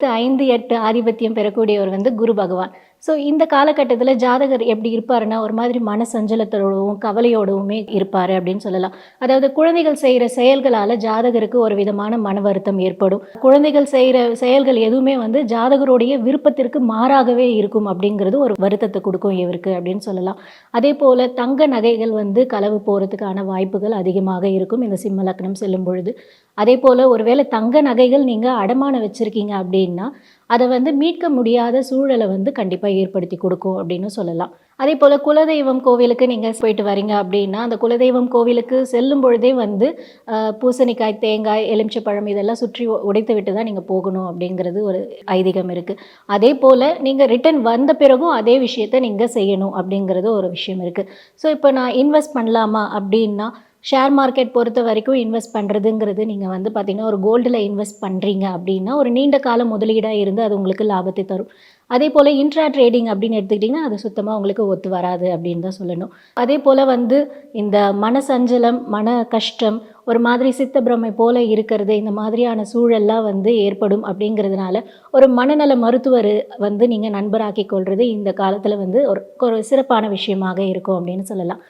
5, 8 ஆதிபத்தியம் பெறக்கூடியவர் குரு பகவான். ஸோ இந்த காலகட்டத்தில ஜாதகர் எப்படி இருப்பாருன்னா, ஒரு மாதிரி மன சஞ்சலத்தோடவும், கவலையோடவுமே இருப்பாரு அப்படின்னு சொல்லலாம். அதாவது குழந்தைகள் செய்ற செயல்களால ஜாதகருக்கு ஒரு விதமான மன வருத்தம் ஏற்படும். குழந்தைகள் செய்ற செயல்கள் எதுவுமே ஜாதகருடைய விருப்பத்திற்கு மாறாகவே இருக்கும் அப்படிங்கிறது ஒரு வருத்தத்த குடுக்கும் இவருக்கு அப்படின்னு சொல்லலாம். அதேபோல தங்க நகைகள் களவு போறதுக்கான வாய்ப்புகள் அதிகமாக இருக்கும் இந்த சிம்ம லக்னம் செல்லும் பொழுது. அதேபோல ஒருவேளை தங்க நகைகள் நீங்க அடமானம் வச்சிருக்கீங்க அப்படின்னா, அத மீட்க முடியாத சூழல கண்டிப்பா ஏற்படுத்தி குடுக்கும் அப்படின்னு சொல்லலாம். அதேபோல குலதெய்வம் கோவிலுக்கு நீங்க போயிட்டு வரீங்க அப்படின்னா, அந்த குலதெய்வம் கோவிலுக்கு செல்லும் பொழுதே பூசணிக்காய், தேங்காய், எலுமிச்சப்பழம் இதெல்லாம் சுற்றி உடைத்து விட்டு தான் நீங்க போகணும் அப்படிங்கிறது ஒரு ஐதீகம் இருக்கு. அதேபோல நீங்க ரிட்டர்ன் வந்த பிறகும் அதே விஷயத்த நீங்க செய்யணும் அப்படிங்கிறது ஒரு விஷயம் இருக்கு. ஸோ இப்ப நான் இன்வெஸ்ட் பண்ணலாமா அப்படின்னா, ஷேர் மார்க்கெட் பொறுத்த வரைக்கும் இன்வெஸ்ட் பண்ணுறதுங்கிறது நீங்கள் பார்த்தீங்கன்னா ஒரு கோல்டில் இன்வெஸ்ட் பண்ணுறீங்க அப்படின்னா ஒரு நீண்ட கால முதலீடாக இருந்து அது உங்களுக்கு லாபத்தை தரும். அதே போல் இன்ட்ரா ட்ரேடிங் அப்படின்னு எடுத்துக்கிட்டிங்கன்னா அது சுத்தமாக உங்களுக்கு ஒத்து வராது அப்படின்னு தான் சொல்லணும். அதே போல் இந்த மனசஞ்சலம், மன கஷ்டம், ஒரு மாதிரி சித்த பிரமை போல இருக்கிறது, இந்த மாதிரியான சூழல்லாம் ஏற்படும் அப்படிங்கிறதுனால ஒரு மனநல மருத்துவர் நீங்கள் நண்பராக்கி கொள்வது இந்த காலத்தில் ஒரு ஒரு சிறப்பான விஷயமாக இருக்கும் அப்படின்னு சொல்லலாம்.